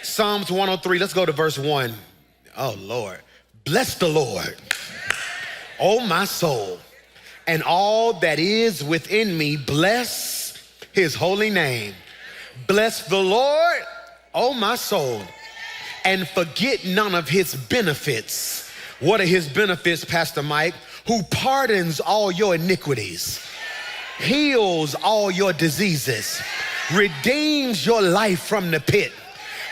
Psalms 103, let's go to verse 1. Oh, Lord. Bless the Lord, oh my soul, and all that is within me, bless his holy name. Bless the Lord, oh my soul, and forget none of his benefits. What are his benefits, Pastor Mike? Who pardons all your iniquities, heals all your diseases, redeems your life from the pit,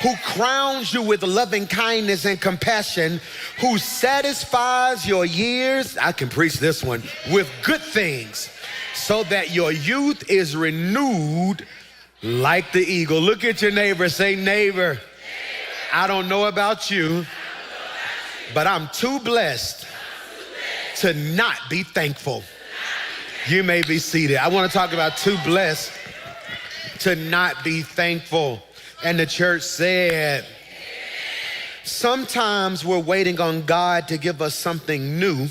who crowns you with loving kindness and compassion, who satisfies your years, I can preach this one, with good things, so that your youth is renewed like the eagle. Look at your neighbor, say, neighbor, I don't know about you, but I'm too blessed to not be thankful. You may be seated. I want to talk about too blessed to not be thankful. And the church said, sometimes we're waiting on God to give us something new.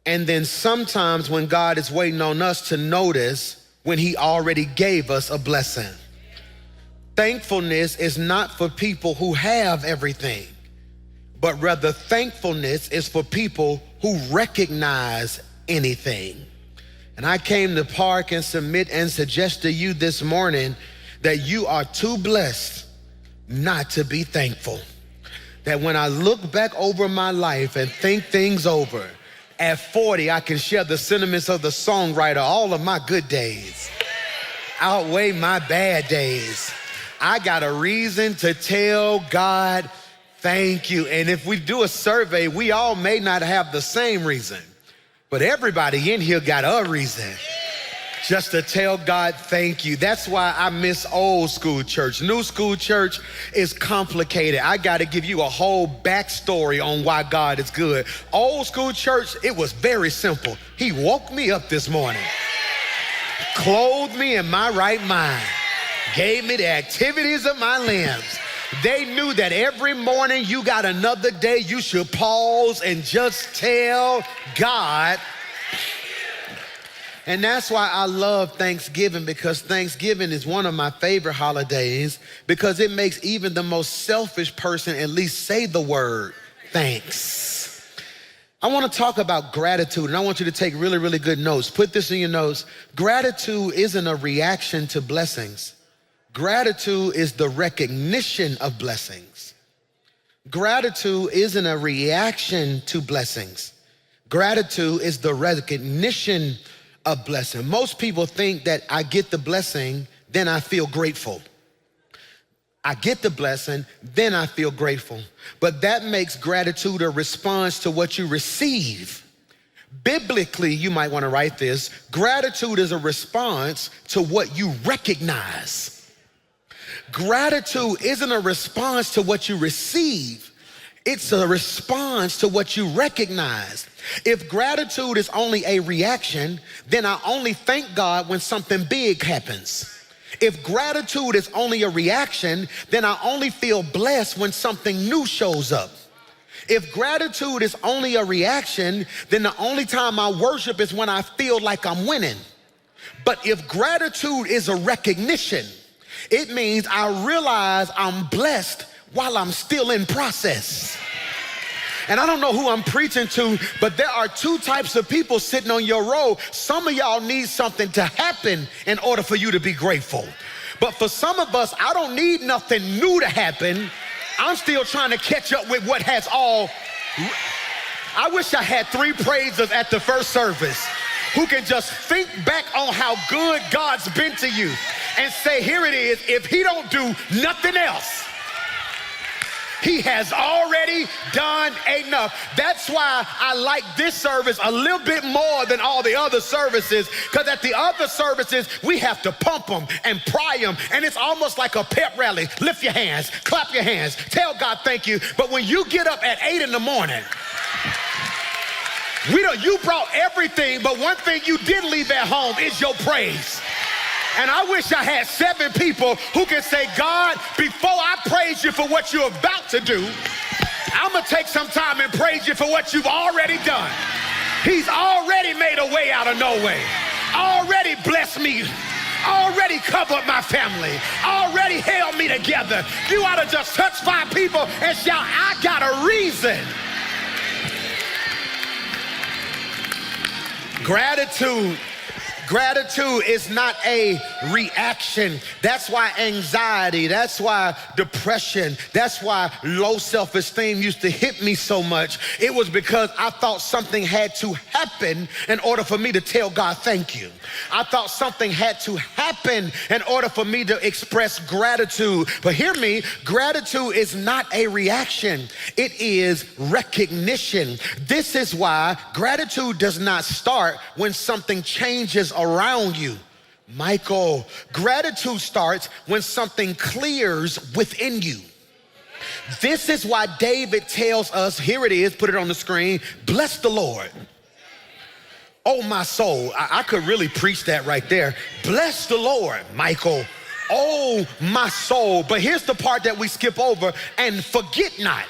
And then sometimes when God is waiting on us to notice when he already gave us a blessing. Thankfulness is not for people who have everything, but rather thankfulness is for people who recognize anything. And I came to park and submit and suggest to you this morning that you are too blessed not to be thankful. That when I look back over my life and think things over, at 40, I can share the sentiments of the songwriter, all of my good days outweigh my bad days. I got a reason to tell God, thank you. And if we do a survey, we all may not have the same reason, but everybody in here got a reason just to tell God thank you. That's why I miss old school church. New school church is complicated. I got to give you a whole backstory on why God is good. Old school church, it was very simple. He woke me up this morning, clothed me in my right mind, gave me the activities of my limbs. They knew that every morning you got another day, you should pause and just tell God. And that's why I love Thanksgiving, because Thanksgiving is one of my favorite holidays, because it makes even the most selfish person at least say the word thanks. I want to talk about gratitude, and I want you to take really, really good notes. Put this in your notes. Gratitude isn't a reaction to blessings. Gratitude is the recognition of blessings. Gratitude isn't a reaction to blessings. Gratitude is the recognition of blessing. Most people think that I get the blessing, then I feel grateful. I get the blessing, then I feel grateful. But that makes gratitude a response to what you receive. Biblically, you might want to write this. Gratitude is a response to what you recognize. Gratitude isn't a response to what you receive. It's a response to what you recognize. If gratitude is only a reaction, then I only thank God when something big happens. If gratitude is only a reaction, then I only feel blessed when something new shows up. If gratitude is only a reaction, then the only time I worship is when I feel like I'm winning. But if gratitude is a recognition, it means I realize I'm blessed while I'm still in process. And I don't know who I'm preaching to, but there are two types of people sitting on your row. Some of y'all need something to happen in order for you to be grateful. But for some of us, I don't need nothing new to happen. I'm still trying to catch up with what has all. I wish I had 3 praisers at the first service who can just think back on how good God's been to you and say, here it is, if he don't do nothing else, he has already done enough. That's why I like this service a little bit more than all the other services, because at the other services, we have to pump them and pry them, and it's almost like a pep rally. Lift your hands, clap your hands, tell God thank you. But when you get up at 8 in the morning, you brought everything, but one thing you didn't leave at home is your praise. And I wish I had 7 people who can say, God, before I praise you for what you're about to do, I'm gonna take some time and praise you for what you've already done. He's already made a way out of no way, already blessed me, already covered my family, already held me together. You ought to just touch 5 people and shout, I got a reason. Gratitude is not a reaction. That's why anxiety, that's why depression, that's why low self-esteem used to hit me so much. It was because I thought something had to happen in order for me to tell God thank you. I thought something had to happen in order for me to express gratitude. But hear me, gratitude is not a reaction. It is recognition. This is why gratitude does not start when something changes around you. Michael, gratitude starts when something clears within you. This is why David tells us, here it is, put it on the screen, bless the Lord. Oh, my soul. I could really preach that right there. Bless the Lord, Michael. Oh, my soul. But here's the part that we skip over, and forget not.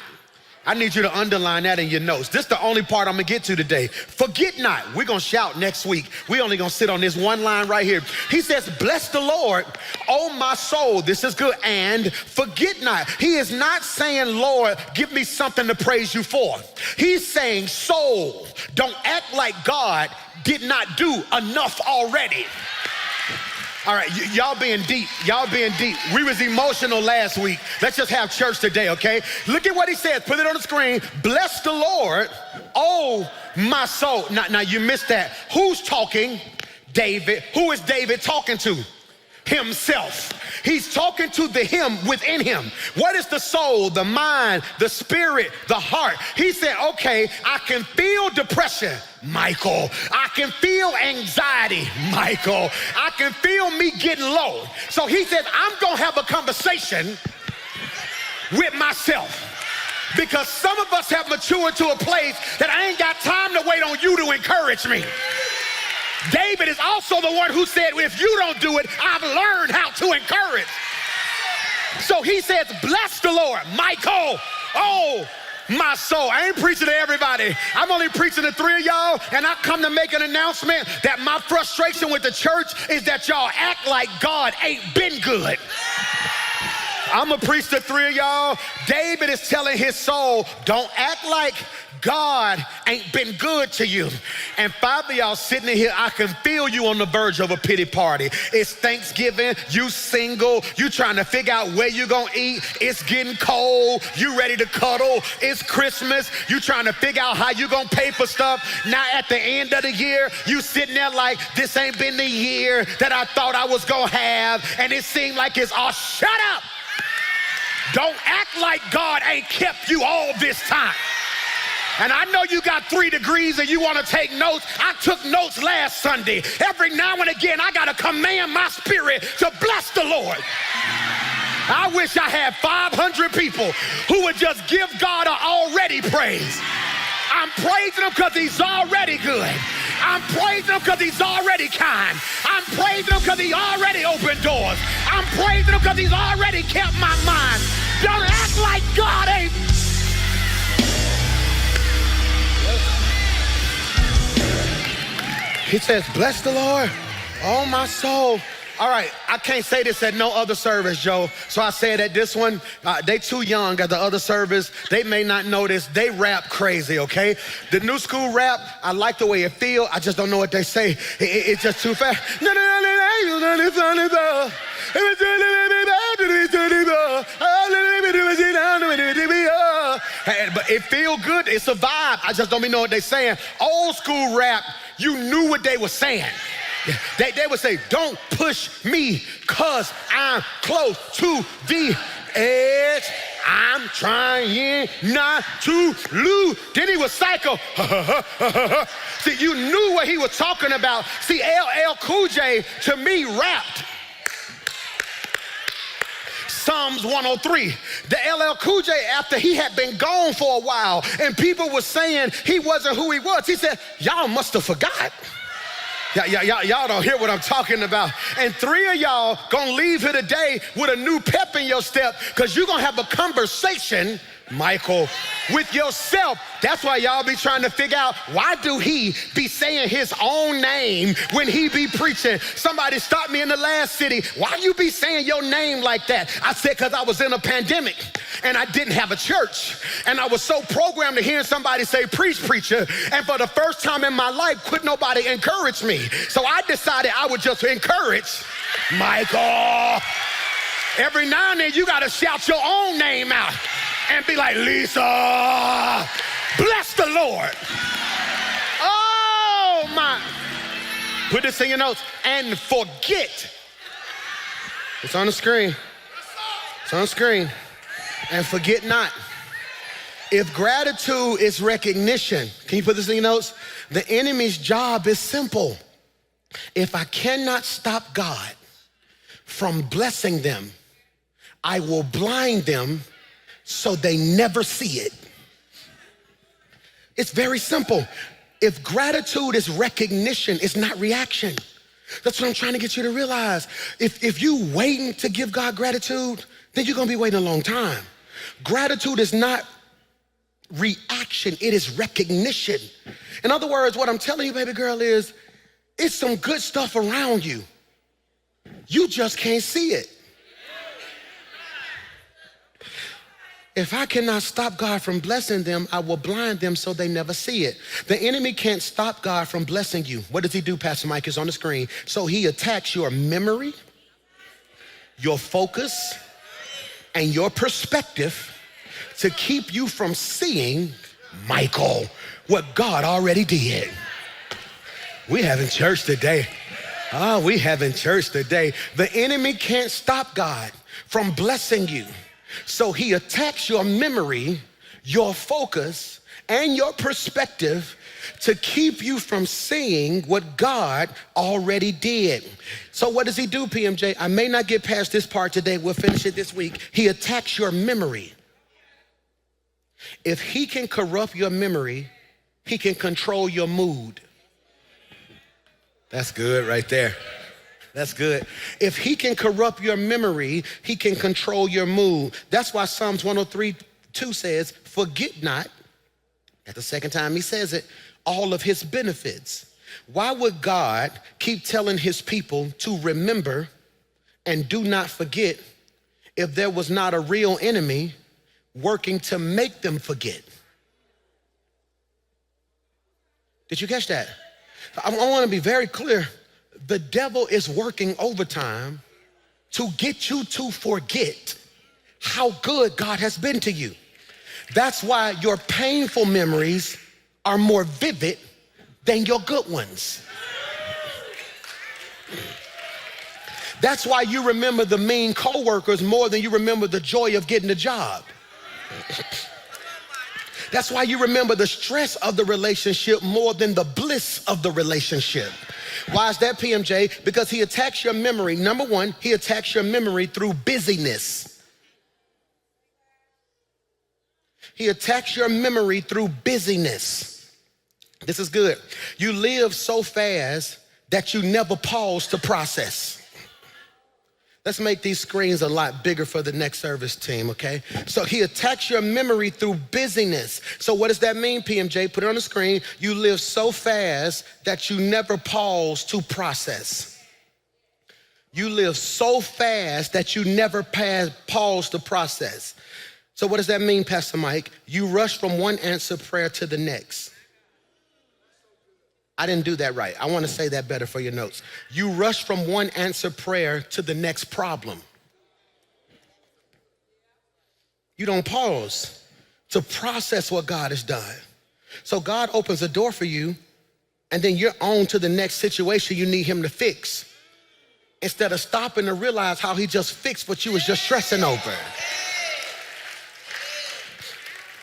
I need you to underline that in your notes. This is the only part I'm gonna get to today. Forget not. We're gonna shout next week. We only gonna sit on this one line right here. He says, bless the Lord, oh my soul. This is good. And forget not. He is not saying, Lord, give me something to praise you for. He's saying, soul, don't act like God did not do enough already. All right, y'all being deep. Y'all being deep. We was emotional last week. Let's just have church today, okay? Look at what he says. Put it on the screen. Bless the Lord, oh my soul. Now you missed that. Who's talking? David. Who is David talking to? Himself. He's talking to the him within him. What is the soul, the mind, the spirit, the heart? He said, okay, I can feel depression, Michael. I can feel anxiety, Michael. I can feel me getting low. So he says, I'm gonna have a conversation with myself. Because some of us have matured to a place that I ain't got time to wait on you to encourage me. David is also the one who said, if you don't do it, I've learned how to encourage. So he says, bless the Lord, Michael, oh, my soul. I ain't preaching to everybody. I'm only preaching to 3 of y'all, and I come to make an announcement that my frustration with the church is that y'all act like God ain't been good. I'm gonna preach to 3 of y'all. David is telling his soul, don't act like God ain't been good to you. And 5 of y'all sitting in here, I can feel you on the verge of a pity party. It's Thanksgiving, you single, you trying to figure out where you gonna eat. It's getting cold, you ready to cuddle. It's Christmas, you trying to figure out how you gonna pay for stuff. Now at the end of the year, you sitting there like, this ain't been the year that I thought I was gonna have. And it seemed like it's, oh, shut up. Don't act like God ain't kept you all this time. And I know you got 3 degrees and you want to take notes. I took notes last Sunday. Every now and again, I got to command my spirit to bless the Lord. I wish I had 500 people who would just give God an already praise. I'm praising him because he's already good. I'm praising him because he's already kind. I'm praising him because he already opened doors. I'm praising him because he's already kept my mind. Don't act like God ain't. He says, bless the Lord, oh my soul. All right, I can't say this at no other service, Joe. So I say it at this one. They too young at the other service. They may not know this. They rap crazy, okay? The new school rap, I like the way it feel. I just don't know what they say. It's just too fast. But it feel good. It's a vibe. I just don't know what they saying. Old school rap, you knew what they were saying. They would say, don't push me because I'm close to the edge. I'm trying not to lose. Then he was psycho. See, you knew what he was talking about. See, LL Cool J, to me, rapped Psalms 103. The LL Cool J, after he had been gone for a while and people were saying he wasn't who he was, he said, y'all must have forgot. Y'all don't hear what I'm talking about. And 3 of y'all gonna leave here today with a new pep in your step because you're gonna have a conversation Michael, with yourself. That's why y'all be trying to figure out, why do he be saying his own name when he be preaching? Somebody stopped me in the last city. Why you be saying your name like that? I said, because I was in a pandemic and I didn't have a church. And I was so programmed to hearing somebody say, preach, preacher. And for the first time in my life, could nobody encourage me. So I decided I would just encourage Michael. Every now and then you gotta shout your own name out and be like, Lisa, bless the Lord. Oh my. Put this in your notes. And forget. It's on the screen. It's on the screen. And forget not. If gratitude is recognition, can you put this in your notes? The enemy's job is simple. If I cannot stop God from blessing them, I will blind them so they never see it. It's very simple. If gratitude is recognition, it's not reaction. That's what I'm trying to get you to realize. If you waiting to give God gratitude, then you're gonna be waiting a long time. Gratitude is not reaction, it is recognition. In other words, what I'm telling you, baby girl, is it's some good stuff around you. You just can't see it. If I cannot stop God from blessing them, I will blind them so they never see it. The enemy can't stop God from blessing you. What does he do, Pastor Mike? Is on the screen. So he attacks your memory, your focus, and your perspective to keep you from seeing, Michael, what God already did. We having church today. Oh, we having church today. The enemy can't stop God from blessing you. So he attacks your memory, your focus, and your perspective to keep you from seeing what God already did. So what does he do, PMJ? I may not get past this part today. We'll finish it this week. He attacks your memory. If he can corrupt your memory, he can control your mood. That's good right there. That's good. If he can corrupt your memory, he can control your mood. That's why Psalms 103:2 says, forget not, at the second time he says it, all of his benefits. Why would God keep telling his people to remember and do not forget if there was not a real enemy working to make them forget? Did you catch that? I want to be very clear. The devil is working overtime to get you to forget how good God has been to you. That's why your painful memories are more vivid than your good ones. That's why you remember the mean coworkers more than you remember the joy of getting a job. That's why you remember the stress of the relationship more than the bliss of the relationship. Why is that, PMJ? Because he attacks your memory. Number one, he attacks your memory through busyness. He attacks your memory through busyness. This is good. You live so fast that you never pause to process. Let's make these screens a lot bigger for the next service team, okay? So he attacks your memory through busyness. So what does that mean, PMJ? Put it on the screen. You live so fast that you never pause to process. You live so fast that you never pause to process. So what does that mean, Pastor Mike? You rush from one answered prayer to the next. I didn't do that right. I want to say that better for your notes. You rush from one answered prayer to the next problem. You don't pause to process what God has done. So God opens a door for you, and then you're on to the next situation you need him to fix, instead of stopping to realize how he just fixed what you was just stressing over.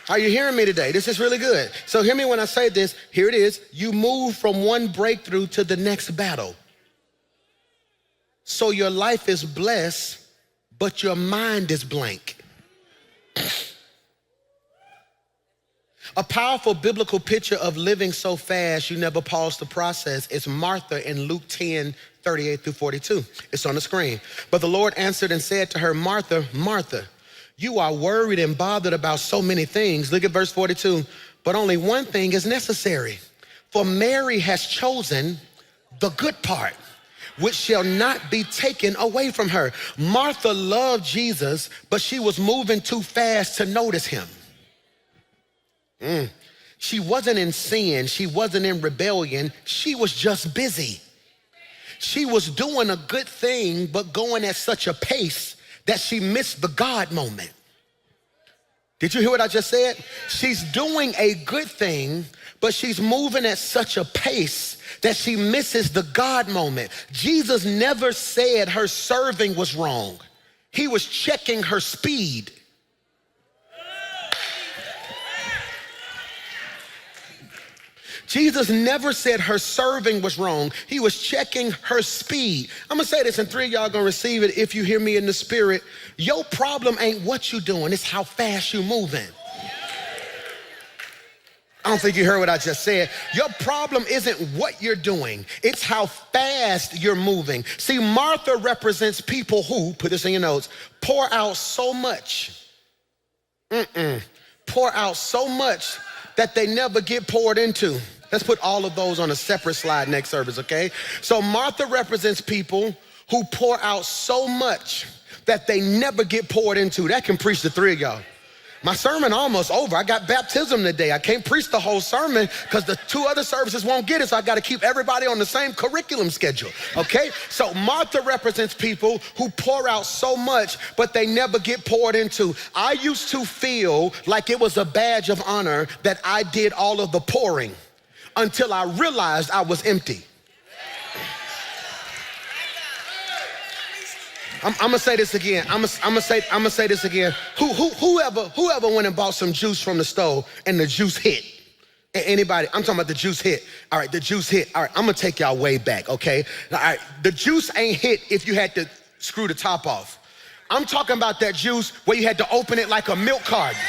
Are you hearing me today? This is really good. So hear me when I say this. Here it is. You move from one breakthrough to the next battle. So your life is blessed, but your mind is blank. A powerful biblical picture of living so fast you never pause to process is Martha in Luke 10:38-42. It's on the screen. But the Lord answered and said to her, Martha, Martha, You are worried and bothered about so many things. Look at verse 42. But only one thing is necessary. For Mary has chosen the good part, which shall not be taken away from her. Martha loved Jesus, but she was moving too fast to notice him. She wasn't in sin. She wasn't in rebellion. She was just busy. She was doing a good thing, but going at such a pace that she missed the God moment. Did you hear what I just said? She's doing a good thing, but she's moving at such a pace that she misses the God moment. Jesus never said her serving was wrong. He was checking her speed. Jesus never said her serving was wrong. He was checking her speed. I'm gonna say this and three of y'all gonna receive it if you hear me in the spirit. Your problem ain't what you doing, it's how fast you moving. I don't think you heard what I just said. Your problem isn't what you're doing, it's how fast you're moving. See, Martha represents people who, put this in your notes, pour out so much. Pour out so much that they never get poured into. Let's put all of those on a separate slide next service, okay? So Martha represents people who pour out so much that they never get poured into. That can preach the three of y'all. My sermon almost over. I got baptism today. I can't preach the whole sermon because the two other services won't get it, so I got to keep everybody on the same curriculum schedule, okay? So Martha represents people who pour out so much, but they never get poured into. I used to feel like it was a badge of honor that I did all of the pouring until I realized I was empty. I'm gonna say this again. I'm gonna say this again. Whoever went and bought some juice from the store and the juice hit? Anybody? I'm talking about the juice hit. All right, the juice hit. All right, I'm gonna take y'all way back, okay? All right, the juice ain't hit if you had to screw the top off. I'm talking about that juice where you had to open it like a milk carton.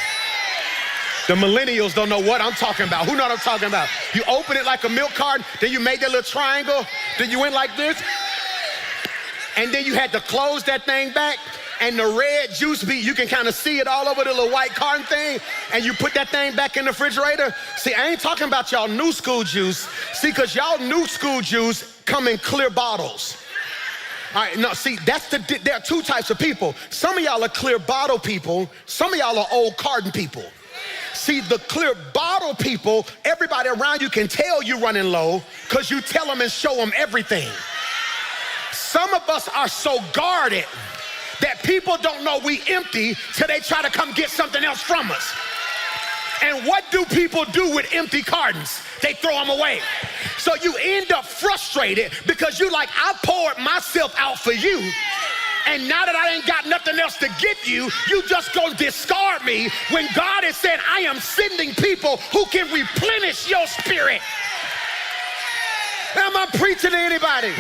The millennials don't know what I'm talking about. Who know what I'm talking about? You open it like a milk carton, then you made that little triangle, then you went like this, and then you had to close that thing back, and the red juice you can kind of see it all over the little white carton thing, and you put that thing back in the refrigerator. See, I ain't talking about y'all new school juice. See, because y'all new school juice come in clear bottles. All right, no, see, there are two types of people. Some of y'all are clear bottle people. Some of y'all are old carton people. See, the clear bottle people, everybody around you can tell you running low because you tell them and show them everything. Some of us are so guarded that people don't know we empty till they try to come get something else from us. And what do people do with empty cartons? They throw them away. So you end up frustrated because you like, I poured myself out for you, and now that I ain't got nothing else to give you, you just gonna discard me when God has said, I am sending people who can replenish your spirit. Am I preaching to anybody?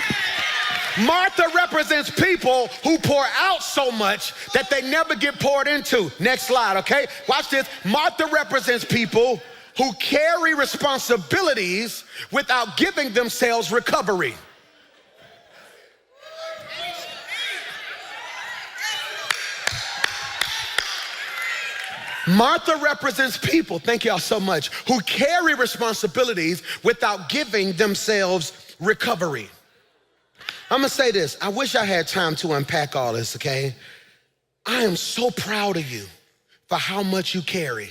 Martha represents people who pour out so much that they never get poured into. Next slide, okay? Watch this. Martha represents people who carry responsibilities without giving themselves recovery. Martha represents people, thank y'all so much, who carry responsibilities without giving themselves recovery. I'm gonna say this. I wish I had time to unpack all this, okay? I am so proud of you for how much you carry.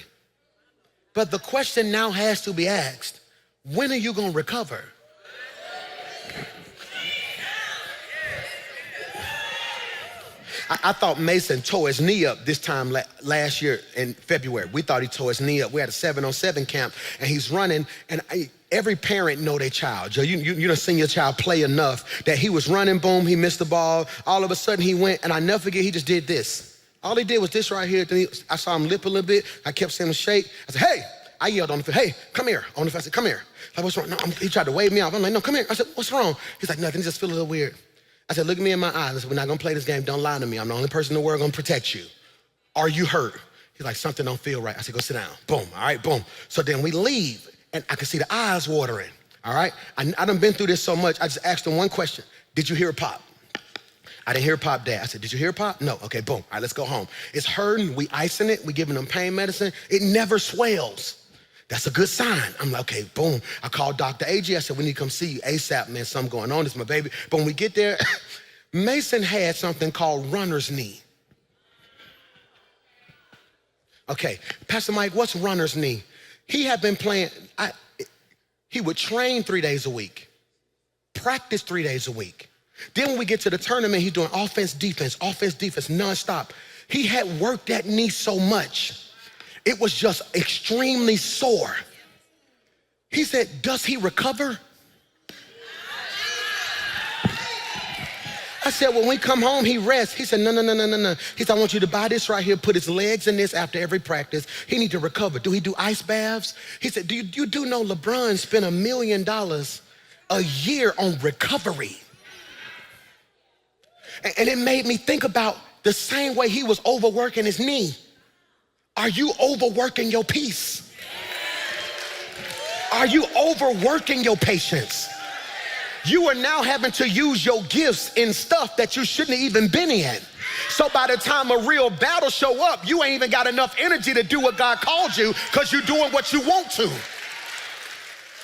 But the question now has to be asked, when are you gonna recover? I thought Mason tore his knee up this time last year in February. We thought he tore his knee up. We had a 7-on-7 camp, and he's running, and every parent know their child. You done seen your child play enough that he was running, boom, he missed the ball. All of a sudden he went, and I never forget, he just did this. All he did was this right here. Then I saw him lip a little bit. I kept seeing him shake. I said, hey. I yelled on the field, hey, come here. On the field, I said, come here. Like, what's wrong? No, he tried to wave me off. I'm like, no, come here. I said, what's wrong? He's like, nothing, he just feel a little weird. I said, look at me in my eyes. I said, we're not gonna play this game. Don't lie to me. I'm the only person in the world gonna protect you. Are you hurt? He's like, something don't feel right. I said, go sit down. Boom, all right, boom. So then we leave, and I can see the eyes watering, all right? I done been through this so much, I just asked him one question. Did you hear a pop? I didn't hear Pop, Dad. I said, did you hear Pop? No. Okay, boom. All right, let's go home. It's hurting. We icing it. We giving them pain medicine. It never swells. That's a good sign. I'm like, okay, boom. I called Dr. AG. I said, we need to come see you ASAP, man. Something going on. It's my baby. But when we get there, Mason had something called runner's knee. Okay, Pastor Mike, what's runner's knee? He had been playing, he would train 3 days a week, practice 3 days a week. Then when we get to the tournament, he's doing offense, defense, nonstop. He had worked that knee so much, it was just extremely sore. He said, does he recover? I said, when we come home, he rests. He said, no. He said, I want you to buy this right here, put his legs in this after every practice. He need to recover. Do he do ice baths? He said, you do know LeBron spent $1 million a year on recovery? And it made me think about the same way he was overworking his knee. Are you overworking your peace? Are you overworking your patience? You are now having to use your gifts in stuff that you shouldn't have even been in. So by the time a real battle show up, you ain't even got enough energy to do what God called you because you're doing what you want to.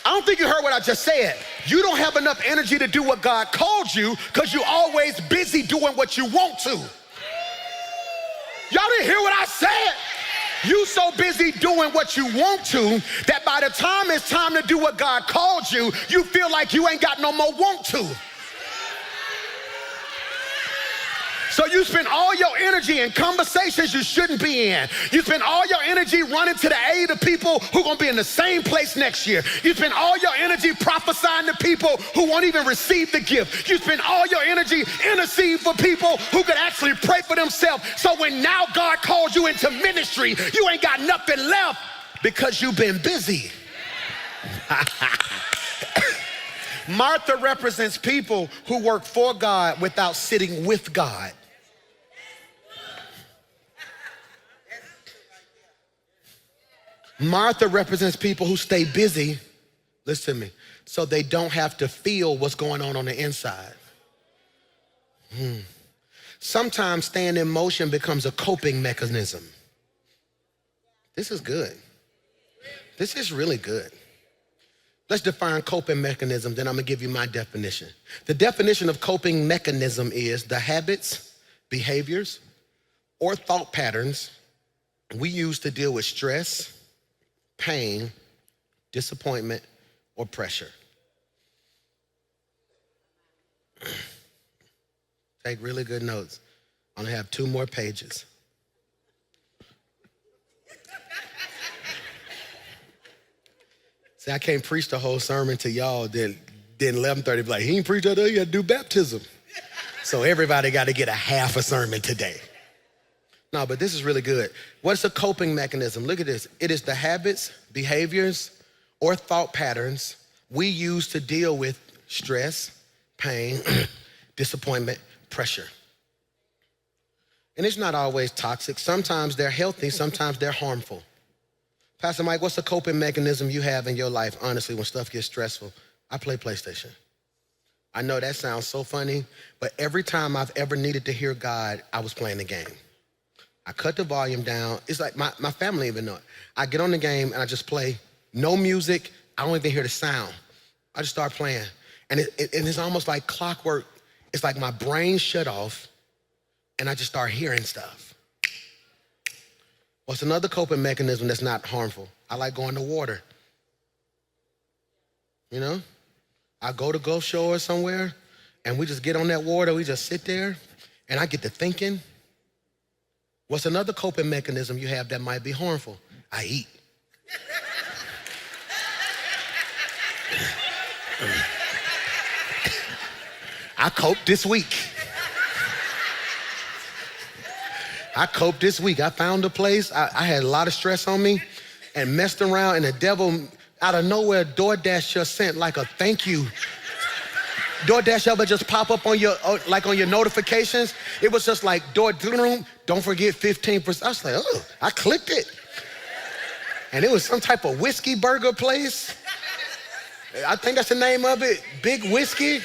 I don't think you heard what I just said. You don't have enough energy to do what God called you because you're always busy doing what you want to. Y'all didn't hear what I said? You so busy doing what you want to that by the time it's time to do what God called you, you feel like you ain't got no more want to. So you spend all your energy in conversations you shouldn't be in. You spend all your energy running to the aid of people who are gonna be in the same place next year. You spend all your energy prophesying to people who won't even receive the gift. You spend all your energy interceding for people who could actually pray for themselves. So when now God calls you into ministry, you ain't got nothing left because you've been busy. Martha represents people who work for God without sitting with God. Martha represents people who stay busy, listen to me, so they don't have to feel what's going on the inside. Sometimes staying in motion becomes a coping mechanism. This is good. This is really good. Let's define coping mechanism, then I'm gonna give you my definition. The definition of coping mechanism is the habits, behaviors, or thought patterns we use to deal with stress, pain, disappointment, or pressure. Take really good notes. I only have 2 more pages. See, I can't preach the whole sermon to y'all, then 11:30 be like, he ain't preach that, he had to do baptism. So everybody got to get a half a sermon today. No, but this is really good. What's a coping mechanism? Look at this. It is the habits, behaviors, or thought patterns we use to deal with stress, pain, disappointment, pressure. And it's not always toxic. Sometimes they're healthy, sometimes they're harmful. Pastor Mike, what's a coping mechanism you have in your life, honestly, when stuff gets stressful? I play PlayStation. I know that sounds so funny, but every time I've ever needed to hear God, I was playing the game. I cut the volume down. It's like my family even know it. I get on the game and I just play. No music. I don't even hear the sound. I just start playing. And it's almost like clockwork. It's like my brain shut off and I just start hearing stuff. What's another coping mechanism that's not harmful? I like going to water. You know? I go to Gulf Shore somewhere and we just get on that water. We just sit there and I get to thinking. What's another coping mechanism you have that might be harmful? I eat. I coped this week. I found a place. I had a lot of stress on me and messed around, and the devil out of nowhere, DoorDash just sent like a thank you. DoorDash ever just pop up on your notifications? It was just like, don't forget 15%. I was like, oh, I clicked it. And it was some type of whiskey burger place. I think that's the name of it, Big Whiskey.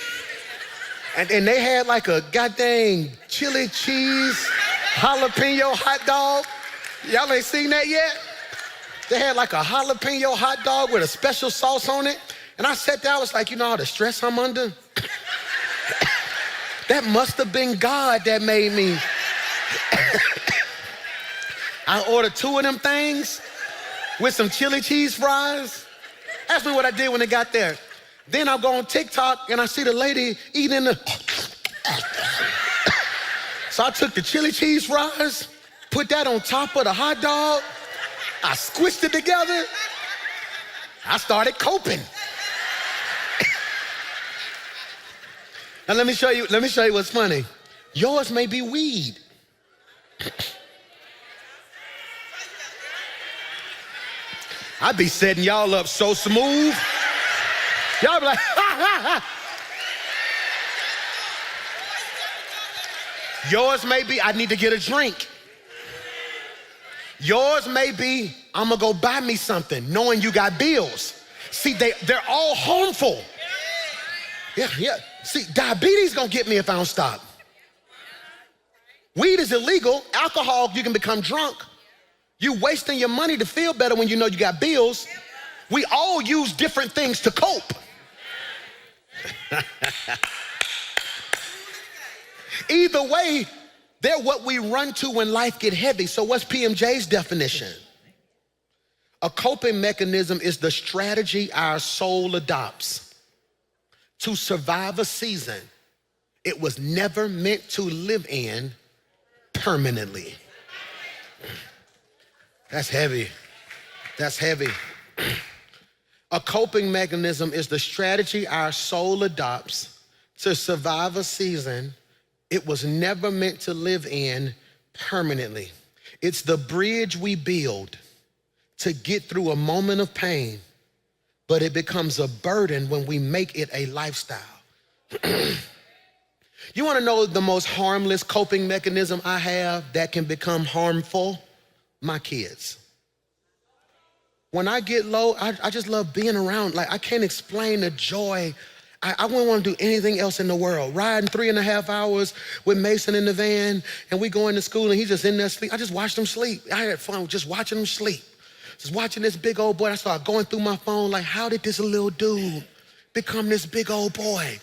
And they had like a goddamn chili cheese jalapeno hot dog. Y'all ain't seen that yet? They had like a jalapeno hot dog with a special sauce on it. And I sat down, I was like, you know all the stress I'm under? That must have been God that made me. I ordered 2 of them things with some chili cheese fries. Ask me what I did when they got there. Then I go on TikTok and I see the lady eating the. So I took the chili cheese fries, put that on top of the hot dog. I squished it together. I started coping. Now let me show you what's funny. Yours may be weed. I be setting y'all up so smooth. Y'all be like, ha, ha, ha. Yours may be, I need to get a drink. Yours may be, I'm gonna go buy me something, knowing you got bills. See, they're all harmful. Yeah. See, diabetes gonna get me if I don't stop. Weed is illegal. Alcohol, you can become drunk. You wasting your money to feel better when you know you got bills. We all use different things to cope. Either way, they're what we run to when life get heavy. So what's PMJ's definition? A coping mechanism is the strategy our soul adopts to survive a season it was never meant to live in permanently. That's heavy. That's heavy. A coping mechanism is the strategy our soul adopts to survive a season it was never meant to live in permanently. It's the bridge we build to get through a moment of pain, but it becomes a burden when we make it a lifestyle. You wanna know the most harmless coping mechanism I have that can become harmful? My kids. When I get low, I just love being around. Like, I can't explain the joy. I wouldn't want to do anything else in the world. Riding 3.5 hours with Mason in the van, and we going to school, and he's just in there sleep. I just watched him sleep. I had fun just watching him sleep. Just watching this big old boy. I started going through my phone like, how did this little dude become this big old boy?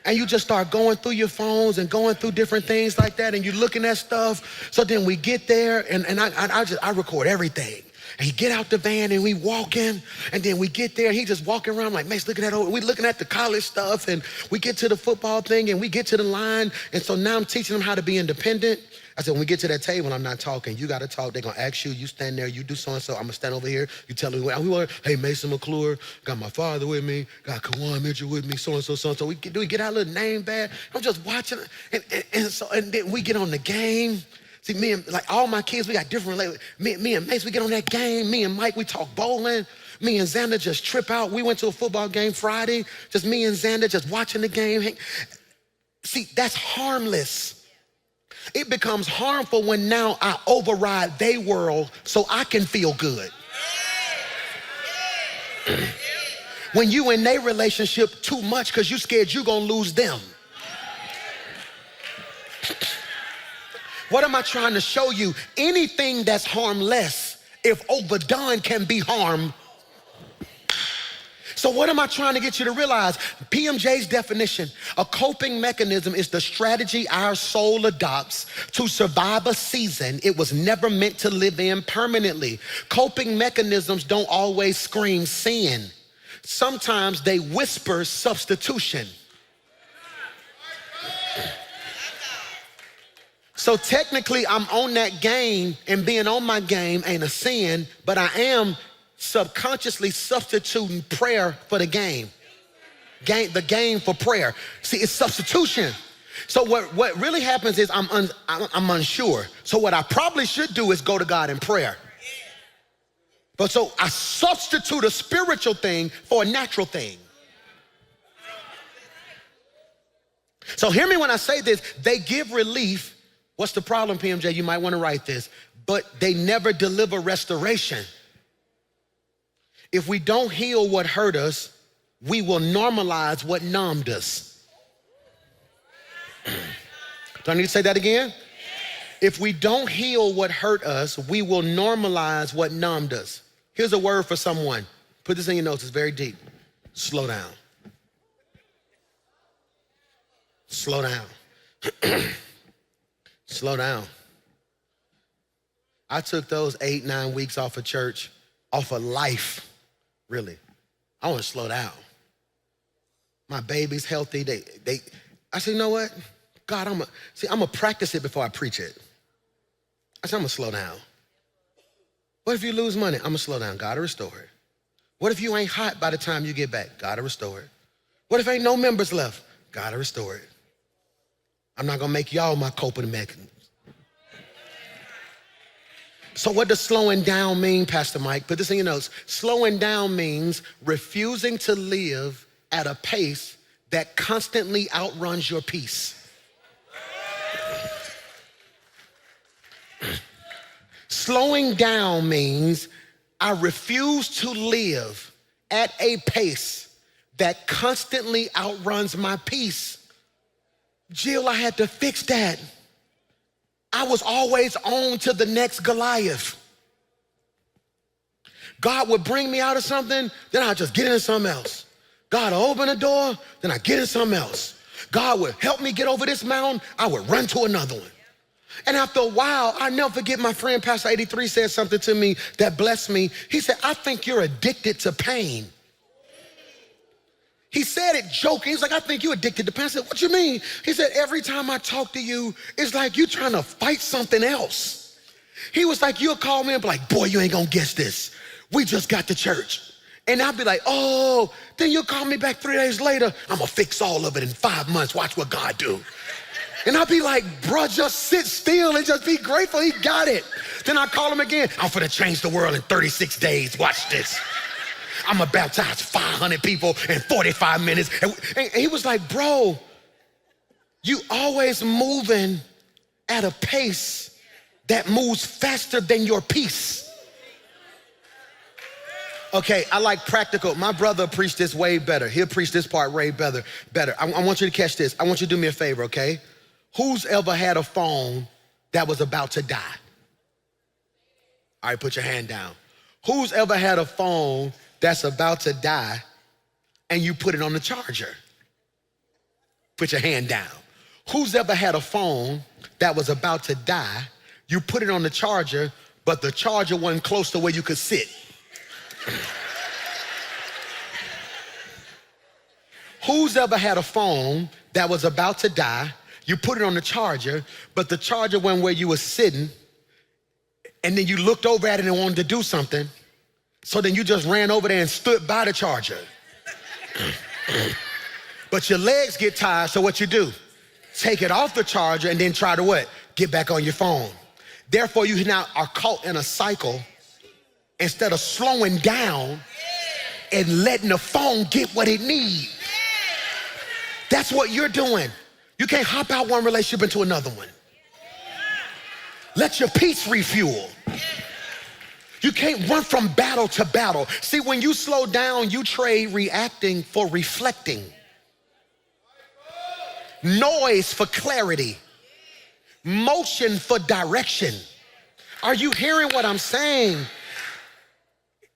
And you just start going through your phones and going through different things like that, and you're looking at stuff. So then we get there, and I record everything. And he get out the van and we walk in, and then we get there and he just walking around like, Mace, looking at we looking at the college stuff, and we get to the football thing and we get to the line. And so now I'm teaching him how to be independent. I said, when we get to that table, I'm not talking. You got to talk. They're going to ask you, you stand there, you do so-and-so. I'm going to stand over here. You tell me, hey, Mason McClure, got my father with me, got Kawan Mitchell with me, so-and-so, so-and-so. We get our little name bad. I'm just watching. And then we get on the game. See, me and like all my kids, we got different relationships. Me and Mace, we get on that game. Me and Mike, we talk bowling. Me and Xander just trip out. We went to a football game Friday. Just me and Xander just watching the game. See, that's harmless. It becomes harmful when now I override their world so I can feel good. When you in their relationship too much because you scared you gonna lose them. What am I trying to show you? Anything that's harmless, if overdone, can be harm. So what am I trying to get you to realize? PMJ's definition, a coping mechanism is the strategy our soul adopts to survive a season it was never meant to live in permanently. Coping mechanisms don't always scream sin. Sometimes they whisper substitution. So technically, I'm on that game, and being on my game ain't a sin, but I am subconsciously substituting prayer for the game. The game for prayer. See, it's substitution. So what really happens is I'm unsure. So what I probably should do is go to God in prayer. But so I substitute a spiritual thing for a natural thing. So hear me when I say this, they give relief. What's the problem, PMJ? You might want to write this. But they never deliver restoration. If we don't heal what hurt us, we will normalize what numbed us. Do I need to say that again? If we don't heal what hurt us, we will normalize what numbed us. Here's a word for someone. Put this in your notes, it's very deep. Slow down. Slow down. Slow down. I took those 8-9 weeks off of church, off of life, really. I want to slow down. My baby's healthy. I said, you know what? God, I'm gonna practice it before I preach it. I said, I'm gonna slow down. What if you lose money? I'm gonna slow down. God will restore it. What if you ain't hot by the time you get back? God will restore it. What if ain't no members left? God will restore it. I'm not gonna make y'all my coping mechanism. So what does slowing down mean, Pastor Mike? Put this in your notes. Slowing down means refusing to live at a pace that constantly outruns your peace. Slowing down means I refuse to live at a pace that constantly outruns my peace. Jill, I had to fix that. I was always on to the next Goliath. God would bring me out of something, then I'd just get into something else. God would open a door, then I'd get into something else. God would help me get over this mountain, I would run to another one. And after a while, I never forget my friend Pastor 83 said something to me that blessed me. He said, I think you're addicted to pain. He said it joking. He's like, I think you're addicted to pain. I said, what you mean? He said, every time I talk to you, it's like you trying to fight something else. He was like, you'll call me and be like, boy, you ain't gonna guess this. We just got to church. And I'll be like, oh, then you'll call me back 3 days later. I'm gonna fix all of it in 5 months. Watch what God do. And I'll be like, bruh, just sit still and just be grateful he got it. Then I call him again. I'm finna change the world in 36 days. Watch this. I'm gonna baptize 500 people in 45 minutes. And he was like, bro, you always moving at a pace that moves faster than your peace. Okay, I like practical. My brother preached this way better. He'll preach this part way better. I want you to catch this. I want you to do me a favor, okay? Who's ever had a phone that was about to die? All right, put your hand down. Who's ever had a phone that's about to die and you put it on the charger? Put your hand down. Who's ever had a phone that was about to die, you put it on the charger, but the charger wasn't close to where you could sit? Who's ever had a phone that was about to die, you put it on the charger, but the charger went where you were sitting, and then you looked over at it and wanted to do something, so then you just ran over there and stood by the charger. But your legs get tired, so what you do? Take it off the charger and then try to what? Get back on your phone. Therefore, you now are caught in a cycle. Instead of slowing down and letting the phone get what it needs. That's what you're doing. You can't hop out one relationship into another one. Let your peace refuel. You can't run from battle to battle. See, when you slow down, you trade reacting for reflecting. Noise for clarity. Motion for direction. Are you hearing what I'm saying?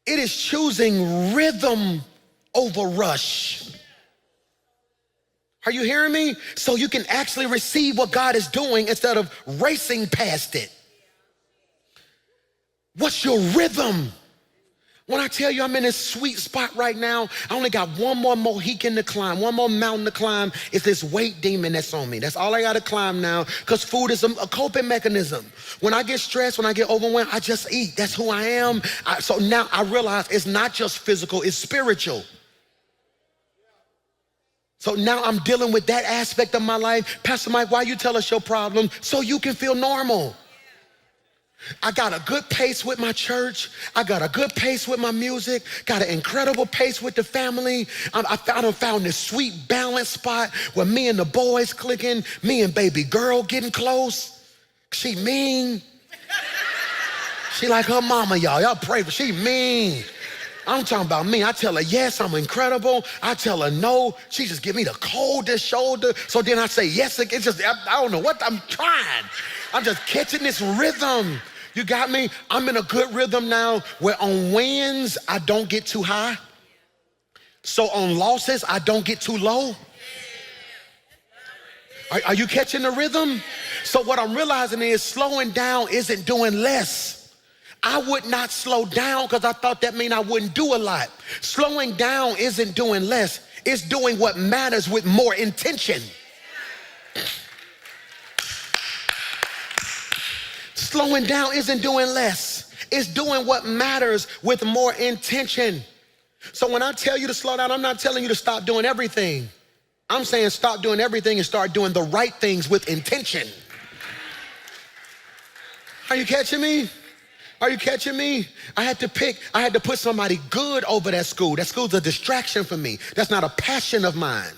It is choosing rhythm over rush. Are you hearing me? So you can actually receive what God is doing instead of racing past it. What's your rhythm? When I tell you I'm in this sweet spot right now, I only got one more Mohican to climb, one more mountain to climb. It's this weight demon that's on me. That's all I gotta climb now, because food is a coping mechanism. When I get stressed, when I get overwhelmed, I just eat. That's who I am. So now I realize it's not just physical, it's spiritual. So now I'm dealing with that aspect of my life. Pastor Mike, why you tell us your problem? So you can feel normal. I got a good pace with my church. I got a good pace with my music. Got an incredible pace with the family. I found this sweet balance spot where me and the boys clicking, me and baby girl getting close. She mean. She like her mama, y'all. Y'all pray for, she mean. I'm talking about me. I tell her, yes, I'm incredible. I tell her no. She just give me the coldest shoulder. So then I say yes again. It's just, I don't know what I'm trying. I'm just catching this rhythm. You got me? I'm in a good rhythm now where on wins, I don't get too high. So on losses, I don't get too low. Are you catching the rhythm? So what I'm realizing is slowing down isn't doing less. I would not slow down because I thought that mean I wouldn't do a lot. Slowing down isn't doing less. It's doing what matters with more intention. Slowing down isn't doing less. It's doing what matters with more intention. So when I tell you to slow down, I'm not telling you to stop doing everything. I'm saying stop doing everything and start doing the right things with intention. Are you catching me? Are you catching me? I had to put somebody good over that school. That school's a distraction for me. That's not a passion of mine.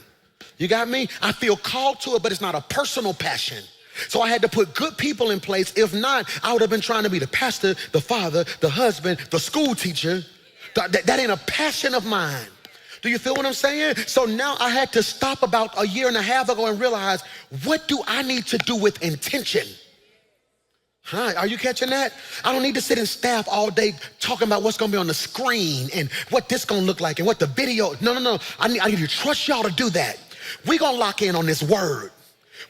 You got me? I feel called to it, but it's not a personal passion. So I had to put good people in place. If not, I would have been trying to be the pastor, the father, the husband, the school teacher. That ain't a passion of mine. Do you feel what I'm saying? So now I had to stop about a year and a half ago and realize, what do I need to do with intention? Huh? Are you catching that? I don't need to sit in staff all day talking about what's gonna be on the screen and what this gonna look like and what the video. No. I need to trust y'all to do that. We gonna lock in on this word.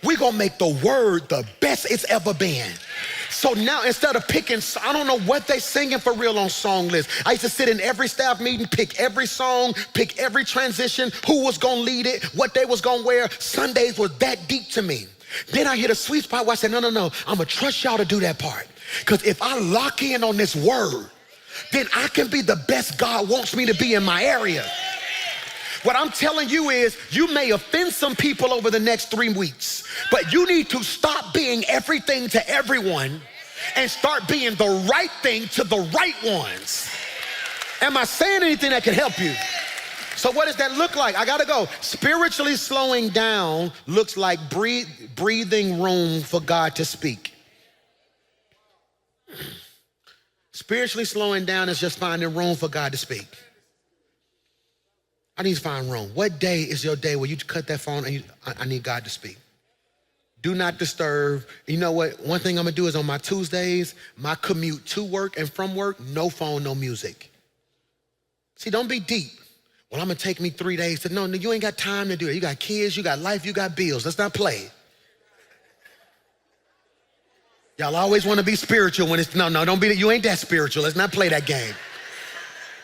We gonna make the word the best it's ever been. So now instead of picking, I don't know what they singing for real on song list. I used to sit in every staff meeting, pick every song, pick every transition, who was gonna lead it, what they was gonna wear. Sundays was that deep to me. Then I hit a sweet spot where I said, no, I'm gonna trust y'all to do that part. Because if I lock in on this word, then I can be the best God wants me to be in my area. What I'm telling you is, you may offend some people over the next 3 weeks, but you need to stop being everything to everyone and start being the right thing to the right ones. Am I saying anything that can help you? So what does that look like? I gotta go. Spiritually slowing down looks like breathing room for God to speak. Spiritually slowing down is just finding room for God to speak. I need to find room. What day is your day where you cut that phone and I need God to speak? Do not disturb. You know what? One thing I'm gonna do is on my Tuesdays, my commute to work and from work, no phone, no music. See, don't be deep. Well, I'm gonna take me 3 days to, no, you ain't got time to do it. You got kids, you got life, you got bills. Let's not play. Y'all always wanna be spiritual when it's, no, don't be, you ain't that spiritual. Let's not play that game.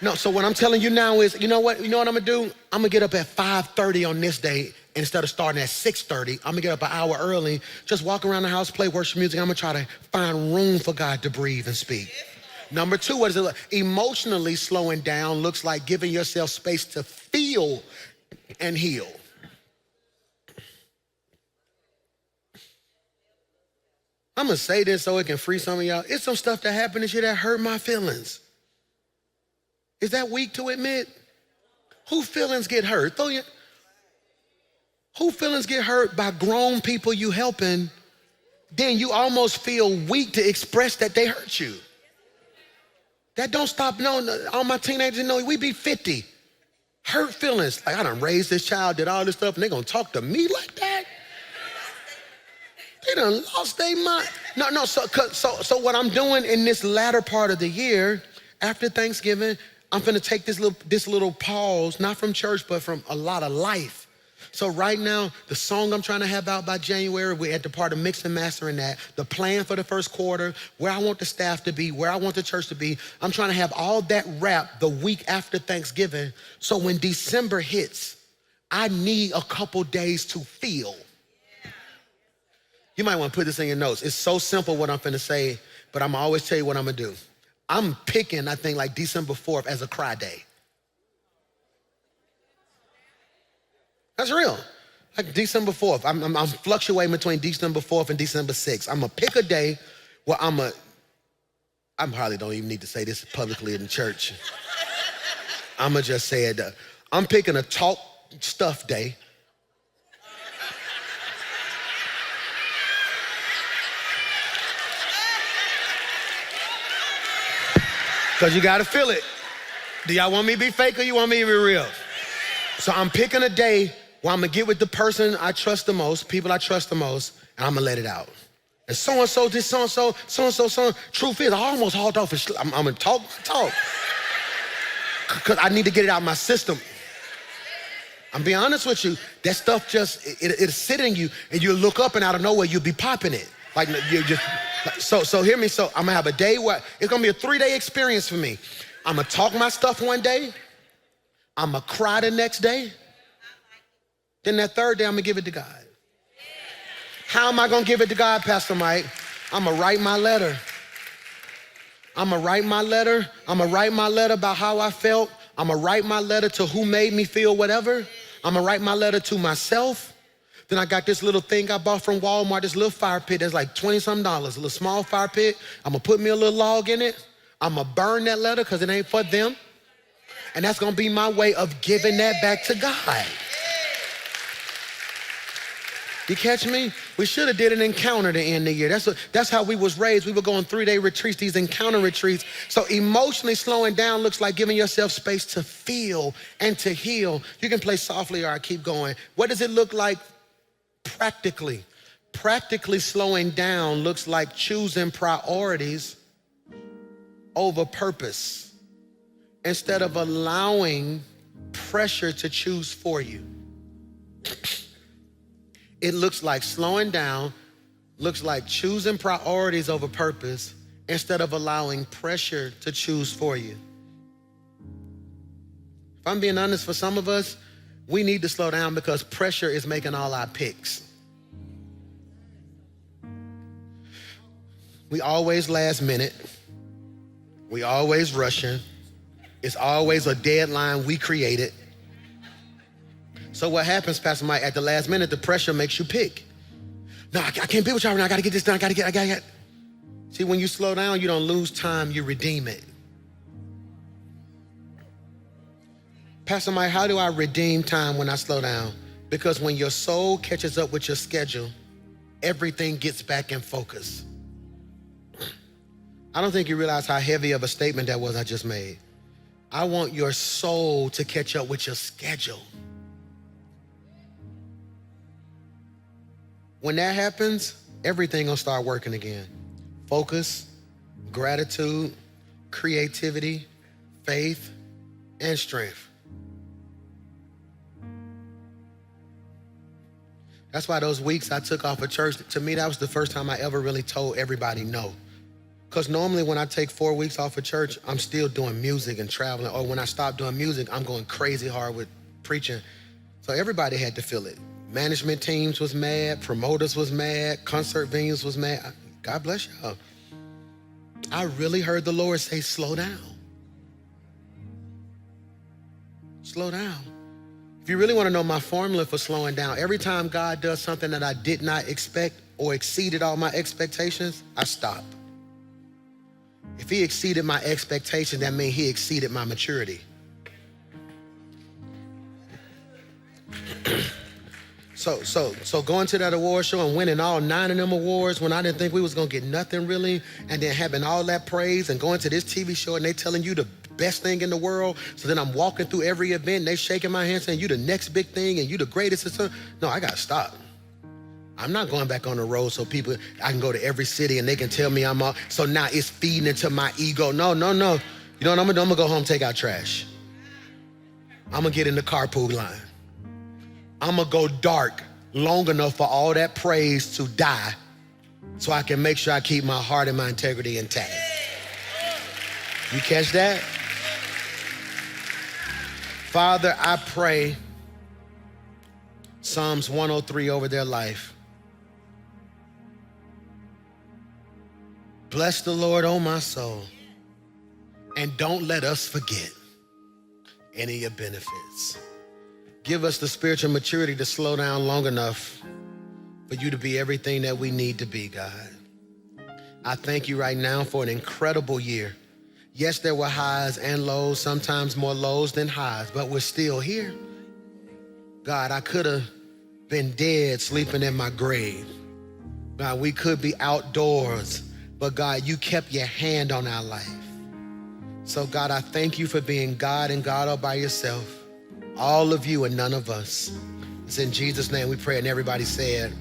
No, so what I'm telling you now is, you know what I'm gonna do? I'm gonna get up at 5:30 on this day. Instead of starting at 6:30, I'm gonna get up an hour early, just walk around the house, play worship music. I'm gonna try to find room for God to breathe and speak. Number two, what is it? Emotionally slowing down looks like giving yourself space to feel and heal. I'm gonna say this so it can free some of y'all. It's some stuff that happened this year that hurt my feelings. Is that weak to admit? Who feelings get hurt? Who feelings get hurt by grown people you helping, then you almost feel weak to express that they hurt you? That don't stop, no, all my teenagers know we be 50. Hurt feelings, like I done raised this child, did all this stuff, and they gonna talk to me like that? They done lost their mind. No, so what I'm doing in this latter part of the year, after Thanksgiving, I'm gonna take this little pause, not from church, but from a lot of life. So right now, the song I'm trying to have out by January, we're at the part of mix and mastering that. The plan for the first quarter, where I want the staff to be, where I want the church to be. I'm trying to have all that wrapped the week after Thanksgiving. So when December hits, I need a couple days to feel. You might want to put this in your notes. It's so simple what I'm finna say, but I'm gonna always tell you what I'm gonna do. I'm picking, I think, like December 4th as a cry day. That's real. Like December 4th. I'm fluctuating between December 4th and December 6th. I'm gonna pick a day where I probably don't even need to say this publicly in the church. I'm gonna just say it. I'm picking a talk stuff day. Because you gotta feel it. Do y'all want me to be fake or you want me to be real? So I'm picking a day where I'm gonna get with the person I trust the most, people I trust the most, and I'm gonna let it out. And so-and-so, this so-and-so, so-and-so. Truth is, I almost hauled off. I'm gonna talk. Because I need to get it out of my system. I'm being honest with you, that stuff just, it'll sit in you, and you'll look up and out of nowhere, you'll be popping it. Like, you just, so hear me, so I'm gonna have a day where, it's gonna be a 3-day experience for me. I'm gonna talk my stuff one day, I'm gonna cry the next day, then that third day, I'm gonna give it to God. How am I gonna give it to God, Pastor Mike? I'm gonna write my letter. I'm gonna write my letter about how I felt. I'm gonna write my letter to who made me feel whatever. I'm gonna write my letter to myself. Then I got this little thing I bought from Walmart, this little fire pit that's like $20-something, a little small fire pit. I'm gonna put me a little log in it. I'm gonna burn that letter because it ain't for them. And that's gonna be my way of giving that back to God. You catch me? We should have did an encounter to end the year. That's how we was raised. We were going 3-day retreats, these encounter retreats. So emotionally slowing down looks like giving yourself space to feel and to heal. You can play softly or I keep going. What does it look like practically? Practically slowing down looks like choosing priorities over purpose instead of allowing pressure to choose for you. It looks like slowing down, looks like choosing priorities over purpose instead of allowing pressure to choose for you. If I'm being honest, for some of us, we need to slow down because pressure is making all our picks. We always last minute. We always rushing. It's always a deadline we created. So what happens, Pastor Mike, at the last minute, the pressure makes you pick. No, I can't be with y'all right now. I gotta get this done. I gotta get. See, when you slow down, you don't lose time, you redeem it. Pastor Mike, how do I redeem time when I slow down? Because when your soul catches up with your schedule, everything gets back in focus. I don't think you realize how heavy of a statement that was I just made. I want your soul to catch up with your schedule. When that happens, everything gonna start working again. Focus, gratitude, creativity, faith, and strength. That's why those weeks I took off of church, to me, that was the first time I ever really told everybody no. Because normally when I take 4 weeks off of church, I'm still doing music and traveling. Or when I stop doing music, I'm going crazy hard with preaching. So everybody had to feel it. Management teams was mad, promoters was mad, concert venues was mad. God bless y'all. I really heard the Lord say, slow down. Slow down. If you really want to know my formula for slowing down, every time God does something that I did not expect or exceeded all my expectations, I stop. If he exceeded my expectation, that means he exceeded my maturity. So going to that award show and winning all 9 of them awards when I didn't think we was gonna get nothing really, and then having all that praise and going to this TV show and they telling you the best thing in the world. So then I'm walking through every event and they shaking my hand saying you the next big thing and you the greatest. No, I gotta stop. I'm not going back on the road so people, I can go to every city and they can tell me I'm all, so now it's feeding into my ego. No. You know what I'm gonna do? I'm gonna go home, take out trash. I'm gonna get in the carpool line. I'm gonna go dark long enough for all that praise to die so I can make sure I keep my heart and my integrity intact. You catch that? Father, I pray Psalms 103 over their life. Bless the Lord, oh my soul, and don't let us forget any of your benefits. Give us the spiritual maturity to slow down long enough for you to be everything that we need to be, God. I thank you right now for an incredible year. Yes, there were highs and lows, sometimes more lows than highs, but we're still here. God, I could have been dead sleeping in my grave. God, we could be outdoors, but God, you kept your hand on our life. So God, I thank you for being God and God all by yourself. All of you and none of us. It's in Jesus' name we pray, and everybody said,